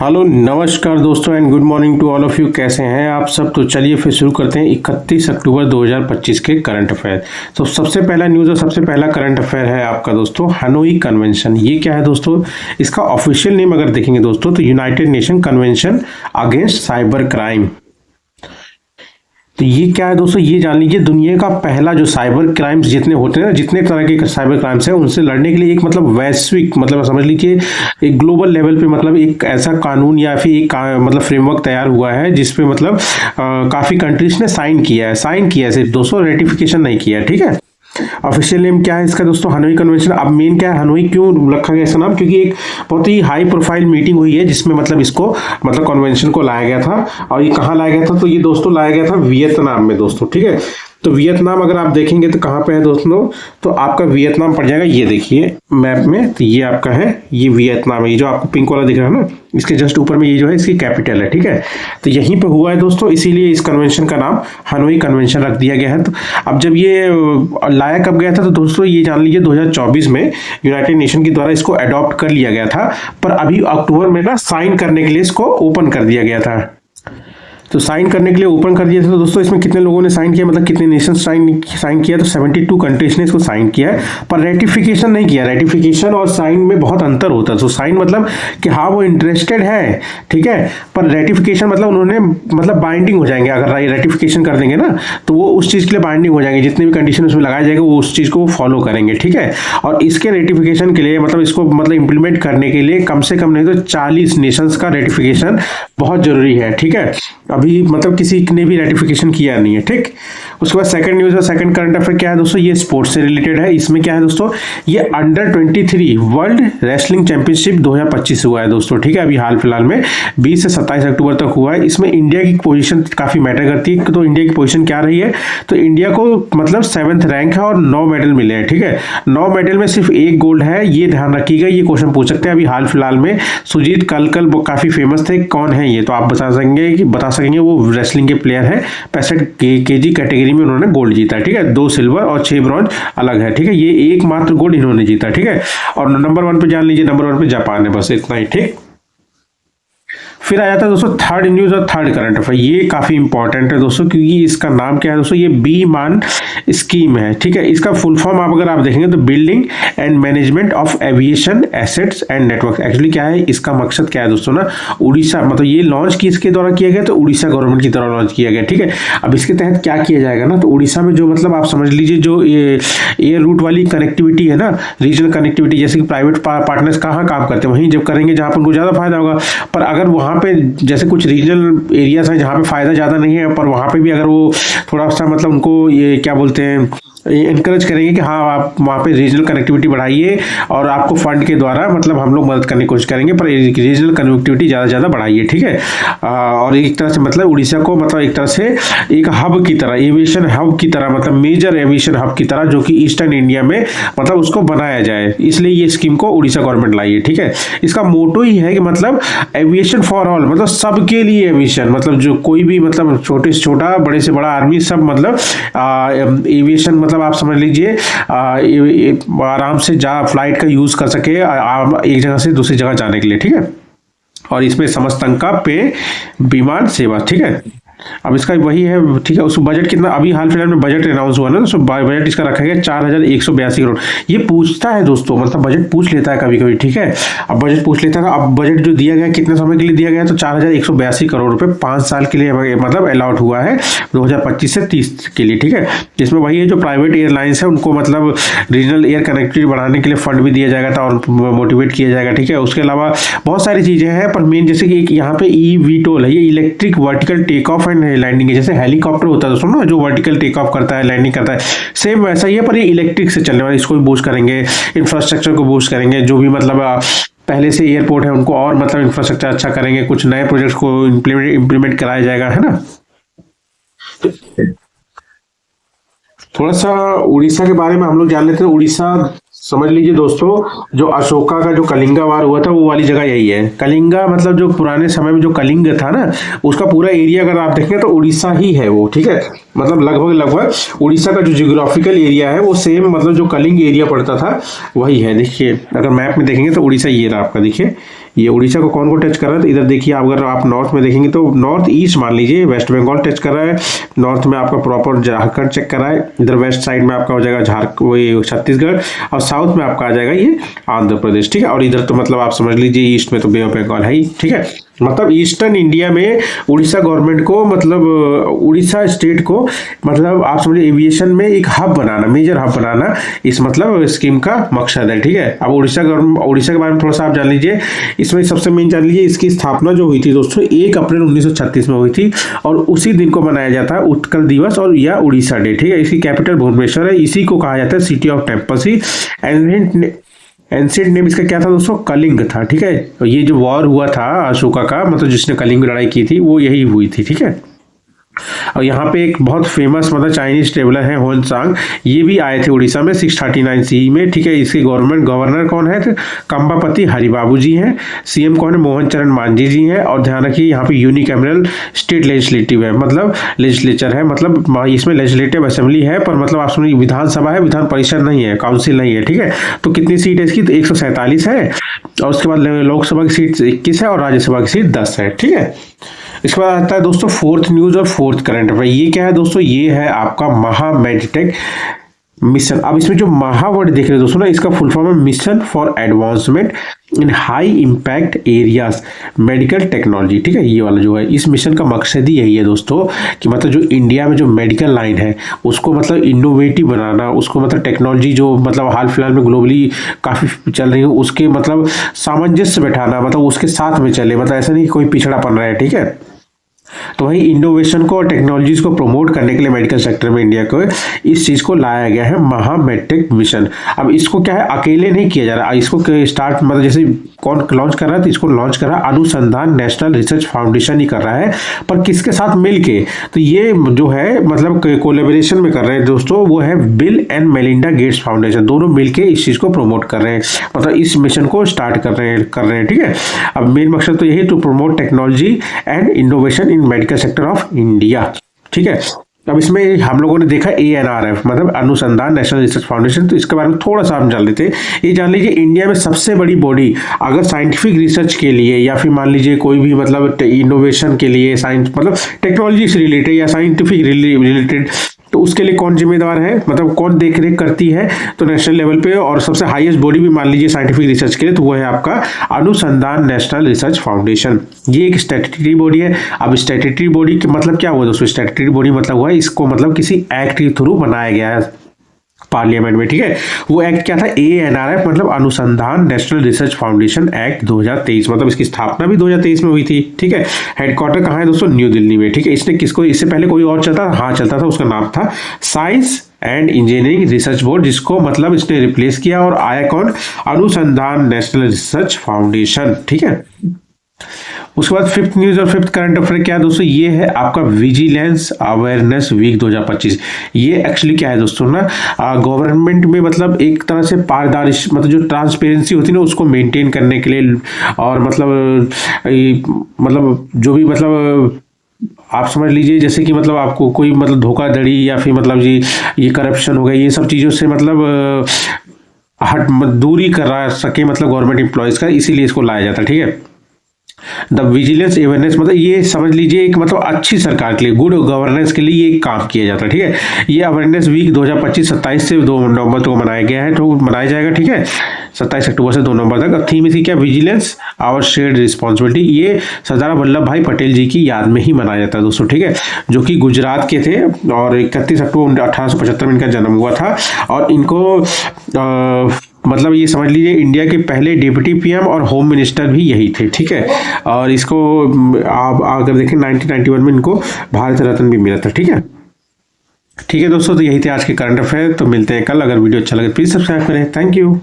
Hello नमस्कार दोस्तों and good morning to all of you. कैसे हैं आप सब? तो चलिए फिर शुरू करते हैं 31 अक्टूबर 2025 के करंट अफेयर। तो सबसे पहला न्यूज़ और सबसे पहला करंट अफेयर है आपका दोस्तों हनोई कन्वेंशन। ये क्या है दोस्तों? इसका ऑफिशियल नेम अगर देखेंगे दोस्तों तो United nation convention against cyber crime. तो ये क्या है दोस्तों, ये जान लीजिए दुनिया का पहला जो साइबर क्राइम्स जितने होते हैं ना, जितने तरह के साइबर क्राइम्स हैं उनसे लड़ने के लिए एक मतलब वैश्विक मतलब समझ लीजिए एक ग्लोबल लेवल पे मतलब एक ऐसा कानून या फिर एक मतलब फ्रेमवर्क तैयार हुआ है जिसपे मतलब काफ़ी कंट्रीज ने साइन किया है सिर्फ दोस्तों, रेटिफिकेशन नहीं किया है। ठीक है, ऑफिशियल नेम क्या है इसका दोस्तों? Hanoi convention. अब मेन क्या है, हनोई क्यों रखा गया इसका नाम? क्योंकि एक बहुत ही हाई प्रोफाइल मीटिंग हुई है जिसमें मतलब इसको मतलब कन्वेंशन को लाया गया था। और ये कहाँ लाया गया था? तो ये दोस्तों लाया गया था वियतनाम में दोस्तों। ठीक है, तो वियतनाम अगर आप देखेंगे तो कहाँ पे है दोस्तों? तो आपका वियतनाम पड़ जाएगा, ये देखिए मैप में, तो ये आपका है, ये वियतनाम है। ये जो आपको पिंक वाला दिख रहा है ना, इसके जस्ट ऊपर में ये जो है इसकी कैपिटल है। ठीक है, तो यहीं पे हुआ है दोस्तों, इसीलिए इस कन्वेंशन का नाम हनोई कन्वेंशन रख दिया गया है। तो अब जब ये लाया कब गया था? तो दोस्तों ये जान लीजिए 2024 में यूनाइटेड नेशन के द्वारा इसको अडॉप्ट कर लिया गया था, पर अभी अक्टूबर में ना साइन करने के लिए इसको ओपन कर दिया गया था। तो साइन करने के लिए ओपन कर दिया था। तो दोस्तों इसमें कितने लोगों ने साइन किया, मतलब कितने नेशन साइन किया? तो 72 कंट्रीज ने इसको साइन किया है, पर रेटिफिकेशन नहीं किया। रेटिफिकेशन और साइन में बहुत अंतर होता है। तो साइन मतलब कि हाँ वो इंटरेस्टेड है, ठीक है, पर रेटिफिकेशन मतलब उन्होंने मतलब बाइंडिंग हो जाएंगे। अगर रेटिफिकेशन कर देंगे ना तो वो उस चीज़ के लिए बाइंडिंग हो जाएंगे, जितने भी कंडीशन उसमें लगाए जाएंगे वो उस चीज़ को फॉलो करेंगे। ठीक है, और इसके रेटिफिकेशन के लिए मतलब इसको मतलब इंप्लीमेंट करने के लिए कम से कम नहीं तो 40 नेशंस का रेटिफिकेशन बहुत जरूरी है। ठीक है, अभी मतलब किसी ने भी रेटिफिकेशन किया नहीं है। ठीक, उसके बाद सेकंड न्यूज़ और सेकंड करंट अफेयर क्या है दोस्तों? ये स्पोर्ट्स से रिलेटेड है। इसमें क्या है दोस्तों, ये अंडर 23 वर्ल्ड रेसलिंग चैंपियनशिप 2025 हुआ है दोस्तों। ठीक है, अभी हाल फिलहाल में 20 से 27 अक्टूबर तक हुआ है। इसमें इंडिया की पोजीशन काफ़ी मैटर करती है। तो इंडिया की पोजीशन क्या रही है? तो इंडिया को मतलब 7th रैंक है और 9 मेडल मिले हैं। ठीक है, 9 मेडल में सिर्फ 1 गोल्ड है, ये ध्यान रखिएगा। ये क्वेश्चन पूछ सकते हैं। अभी हाल फिलहाल में सुजीत कलकल काफ़ी फेमस थे, कौन है ये? तो आप बता सकेंगे वो रेसलिंग के प्लेयर है। 65 केजी कैटेगरी में उन्होंने गोल्ड जीता। ठीक है, 2 सिल्वर और 6 ब्रॉन्ज अलग है। ठीक है, ये एकमात्र गोल्ड इन्होंने जीता। ठीक है, और नंबर 1 पे जान लीजिए, नंबर 1 पे जापान है, बस इतना ही। ठीक, फिर आ जाता है दोस्तों थर्ड न्यूज़ और थर्ड करंट अफेयर। ये काफ़ी इंपॉर्टेंट है दोस्तों, क्योंकि इसका नाम क्या है दोस्तों? ये बी मान स्कीम है। ठीक है, इसका फुल फॉर्म आप अगर आप देखेंगे तो building and management of aviation assets and network. Actually क्या है इसका मकसद, क्या है दोस्तों ना, उड़ीसा मतलब ये लॉन्च किसके द्वारा किया गया? तो उड़ीसा गवर्नमेंट की द्वारा लॉन्च किया गया। ठीक है, अब इसके तहत क्या किया जाएगा ना, तो उड़ीसा में जो मतलब आप समझ लीजिए जो एयर रूट वाली कनेक्टिविटी है ना, रीजनल कनेक्टिविटी, जैसे कि प्राइवेट पार्टनर्स कहाँ काम करते हैं वहीं जब करेंगे जहाँ पर उनको ज़्यादा फायदा होगा। पर अगर वहाँ पे जैसे कुछ रीजनल एरियाज हैं जहाँ पे फायदा ज़्यादा नहीं है, पर वहाँ पे भी अगर वो थोड़ा सा मतलब उनको ये क्या बोलते हैं इनकरेज करेंगे कि हाँ आप वहाँ पे रीजनल कनेक्टिविटी बढ़ाइए और आपको फंड के द्वारा मतलब हम लोग मदद करने की कोशिश करेंगे, पर रीजनल कनेक्टिविटी ज़्यादा बढ़ाइए। ठीक है, और एक तरह से मतलब उड़ीसा को मतलब एक तरह से एक हब की तरह, एविएशन हब की तरह, मतलब मेजर एविएशन हब की तरह जो कि ईस्टर्न इंडिया में मतलब उसको बनाया जाए, इसलिए ये स्कीम को उड़ीसा गवर्नमेंट लाई है। ठीक है, इसका मोटो ही है कि मतलब एविएशन फॉर ऑल, मतलब सबके लिए एविएशन, मतलब जो कोई भी मतलब छोटे से छोटा बड़े से बड़ा आदमी सब मतलब एविएशन मतलब आप समझ लीजिए आराम से फ्लाइट का यूज़ कर सके एक जगह से दूसरी जगह जाने के लिए। ठीक है, और इसमें समस्त अंक का पे विमान सेवा। ठीक है, अब इसका वही है। ठीक है, उस बजट कितना अभी हाल फिलहाल में बजट अनाउंस हुआ ना, तो बजट इसका रखा गया 4182 करोड़। ये पूछता है दोस्तों, मतलब बजट पूछ लेता है कभी कभी। ठीक है, अब बजट पूछ लेता है। अब बजट जो दिया गया कितने समय के लिए दिया गया? तो 4182 करोड़ रुपए 5 साल के लिए मतलब अलॉट हुआ है 2025 से 30 के लिए। ठीक है, जिसमें वही है जो प्राइवेट एयरलाइंस है उनको मतलब रीजनल एयर कनेक्टिविटी बढ़ाने के लिए फंड भी दिया जाएगा था और मोटिवेट किया जाएगा। ठीक है, उसके अलावा बहुत सारी चीज़ें हैं, पर मेन जैसे कि एक यहाँ पे eVTOL है, ये electric vertical take off and landing है। जैसे हेलीकॉप्टर होता है दोस्तों ना, जो वर्टिकल टेक ऑफ करता है लैंडिंग करता है, सेम वैसा ही है, पर ये इलेक्ट्रिक से चलने वाला। इसको भी बूस्ट करेंगे, इंफ्रास्ट्रक्चर को बूस्ट करेंगे, जो भी मतलब पहले से एयरपोर्ट है उनको और मतलब इंफ्रास्ट्रक्चर अच्छा करेंगे, कुछ नए प्रोजेक्ट्स को इंप्लीमेंट कराया जाएगा, है ना। थोड़ा सा उड़ीसा के बारे में हम लोग जान लेते हैं। उड़ीसा समझ लीजिए दोस्तों, जो अशोका का जो कलिंगा वार हुआ था वो वाली जगह यही है। कलिंगा मतलब जो पुराने समय में जो कलिंग था ना, उसका पूरा एरिया अगर आप देखें तो उड़ीसा ही है वो। ठीक है, मतलब लगभग उड़ीसा का जो जियोग्राफिकल एरिया है वो सेम मतलब जो कलिंग एरिया पड़ता था वही है। देखिए अगर मैप में देखेंगे तो उड़ीसा ये रहा आपका, देखिए ये उड़ीसा को कौन को टच कर रहा है, तो इधर देखिए अगर आप नॉर्थ में देखेंगे तो नॉर्थ ईस्ट मान लीजिए वेस्ट बंगाल टच कर रहा है, नॉर्थ में आपका प्रॉपर झारखंड चेक कर रहा है, इधर वेस्ट साइड में आपका हो जाएगा वही छत्तीसगढ़, और साउथ में आपका आ जाएगा ये आंध्र प्रदेश, ठीक है। और इधर तो मतलब आप समझ लीजिए ईस्ट में तो बे ऑफ बंगाल है ही, ठीक है। मतलब ईस्टर्न इंडिया में उड़ीसा गवर्नमेंट को मतलब उड़ीसा स्टेट को मतलब आप समझिए एविएशन में एक हब बनाना, मेजर हब बनाना इस मतलब स्कीम का मकसद है, ठीक है। अब उड़ीसा के बारे में थोड़ा सा आप जान लीजिए, इसमें सबसे मेन जान लीजिए इसकी स्थापना जो हुई थी दोस्तों 1 अप्रैल 1936 में हुई थी, और उसी दिन को मनाया जाता है उत्कल दिवस और या उड़ीसा डे, ठीक है। इसकी कैपिटल भुवनेश्वर है, इसी को कहा जाता है city of temple. Ancient name इसका क्या था दोस्तों, कलिंग था, ठीक है। ये जो वॉर हुआ था अशोका का, मतलब जिसने कलिंग लड़ाई की थी वो यही हुई थी, ठीक है। और यहाँ पे एक बहुत फेमस मतलब चाइनीज ट्रेवलर है होनसांग, ये भी आए थे उड़ीसा में 639 सी में, ठीक है। इसके गवर्नर कौन है, तो कंबापति हरिबाबू जी हैं। सीएम कौन है, मोहन चरण मांझी जी हैं। और ध्यान रखिए यहाँ पे यूनिकैमरल स्टेट लेजिस्लेटिव है, मतलब लेजिस्लेचर है, मतलब इसमें लेजिस्लेटिव असेंबली है, पर मतलब आप सुनिए विधानसभा है, विधान परिषद नहीं है, काउंसिल नहीं है, ठीक है। तो कितनी सीट है इसकी, तो 147 है, और उसके बाद लोकसभा की सीट 21 है और राज्यसभा की सीट 10 है, ठीक है। इसके बाद आता है दोस्तों फोर्थ न्यूज और फोर्थ करंट अफेयर। ये क्या है दोस्तों, ये है आपका महा मेडिटेक मिशन। अब इसमें जो महा वर्ड देख रहे हैं दोस्तों ना, इसका फुल फॉर्म है mission for advancement in high impact areas medical technology, ठीक है। ये वाला जो है इस मिशन का मकसद ही यही है दोस्तों कि मतलब जो इंडिया में जो मेडिकल लाइन है उसको मतलब इनोवेटिव बनाना, उसको मतलब टेक्नोलॉजी जो मतलब हाल फिलहाल में ग्लोबली काफ़ी चल रही है उसके मतलब सामंजस्य बैठाना, मतलब उसके साथ में चले, मतलब ऐसा नहीं कि कोई पिछड़ापन रहा है, ठीक है। तो वही इनोवेशन को और टेक्नोलॉजीज को प्रमोट करने के लिए मेडिकल सेक्टर में इंडिया को इस चीज़ को लाया गया है महा मेडिटेक मिशन। अब इसको क्या है अकेले नहीं किया जा रहा, इसको स्टार्ट मतलब जैसे कौन लॉन्च कर रहा है, तो इसको लॉन्च कर रहा है अनुसंधान नेशनल रिसर्च फाउंडेशन ही कर रहा है, पर किसके साथ मिलके, तो ये जो है मतलब कोलेबोरेशन में कर रहे हैं दोस्तों, वो है bill and Melinda Gates foundation, दोनों मिलके इस चीज़ को प्रमोट कर रहे हैं, मतलब इस मिशन को स्टार्ट कर रहे हैं, ठीक है। अब मेन मकसद तो यही to promote technology and innovation in medical sector of India, ठीक है। अब इसमें हम लोगों ने देखा ANRF मतलब अनुसंधान नेशनल रिसर्च फाउंडेशन, तो इसके बारे में थोड़ा सा हम जान लेते हैं। ये जान लीजिए इंडिया में सबसे बड़ी बॉडी अगर साइंटिफिक रिसर्च के लिए या फिर मान लीजिए कोई भी मतलब इनोवेशन के लिए साइंस मतलब टेक्नोलॉजी से रिलेटेड या साइंटिफिक रिलेटेड, तो उसके लिए कौन जिम्मेदार है, मतलब कौन देख रेख करती है, तो नेशनल लेवल पे, और सबसे हाईएस्ट बॉडी भी मान लीजिए साइंटिफिक रिसर्च के लिए, तो वो है आपका अनुसंधान नेशनल रिसर्च फाउंडेशन। ये एक स्टैट्यूटरी बॉडी है। अब स्टैट्यूटरी बॉडी के मतलब क्या हुआ दोस्तों, स्टैट्यूटरी बॉडी मतलब हुआ इसको मतलब किसी एक्ट के थ्रू बनाया गया है पार्लियामेंट में, ठीक है। वो एक्ट क्या था, ANRF मतलब अनुसंधान नेशनल रिसर्च फाउंडेशन एक्ट 2023, मतलब इसकी स्थापना भी 2023 में हुई थी, ठीक है। हेडक्वार्टर कहाँ है दोस्तों, न्यू दिल्ली में, ठीक है। इसने किसको, इससे पहले कोई और चलता था, हाँ चलता था, उसका नाम था science and engineering research board, जिसको मतलब इसने रिप्लेस किया और आया कौन, अनुसंधान नेशनल रिसर्च फाउंडेशन, ठीक है। उसके बाद फिफ्थ न्यूज और फिफ्थ करंट अफेयर क्या है दोस्तों, ये है आपका विजिलेंस अवेयरनेस वीक 2025। ये एक्चुअली क्या है दोस्तों ना, गवर्नमेंट में मतलब एक तरह से पारदर्शी मतलब जो ट्रांसपेरेंसी होती है ना उसको मेंटेन करने के लिए, और मतलब जो भी मतलब आप समझ लीजिए जैसे कि मतलब आपको कोई मतलब धोखाधड़ी या फिर मतलब जी ये करप्शन हो गया, ये सब चीज़ों से मतलब दूरी करा सके मतलब गवर्नमेंट एम्प्लॉयज़ का, इसीलिए इसको लाया जाता है, ठीक है। द विजिलेंस अवेयरनेस मतलब ये समझ लीजिए एक मतलब अच्छी सरकार के लिए, गुड गवर्नेंस के लिए ये काम किया जाता है, ठीक है। ये अवेयरनेस वीक 2025 27 से 2 नवंबर तक मनाया गया है, तो मनाया जाएगा, ठीक है, 27 अक्टूबर से 2 नवंबर तक। थीम इसकी क्या, विजिलेंस आवर शेयर्ड रिस्पॉन्सिबिलिटी। ये सरदार वल्लभ भाई पटेल जी की याद में ही मनाया जाता है दोस्तों, ठीक है, जो कि गुजरात के थे और 31 अक्टूबर 1875 में इनका जन्म हुआ था। और इनको मतलब ये समझ लीजिए इंडिया के पहले डिप्टी PM और होम मिनिस्टर भी यही थे, ठीक है। और इसको आप अगर देखें 1991 में इनको भारत रत्न भी मिला था, ठीक है। ठीक है दोस्तों, तो यही थे आज के करंट अफेयर। तो मिलते हैं कल। अगर वीडियो अच्छा लगे प्लीज़ सब्सक्राइब करें। Thank you.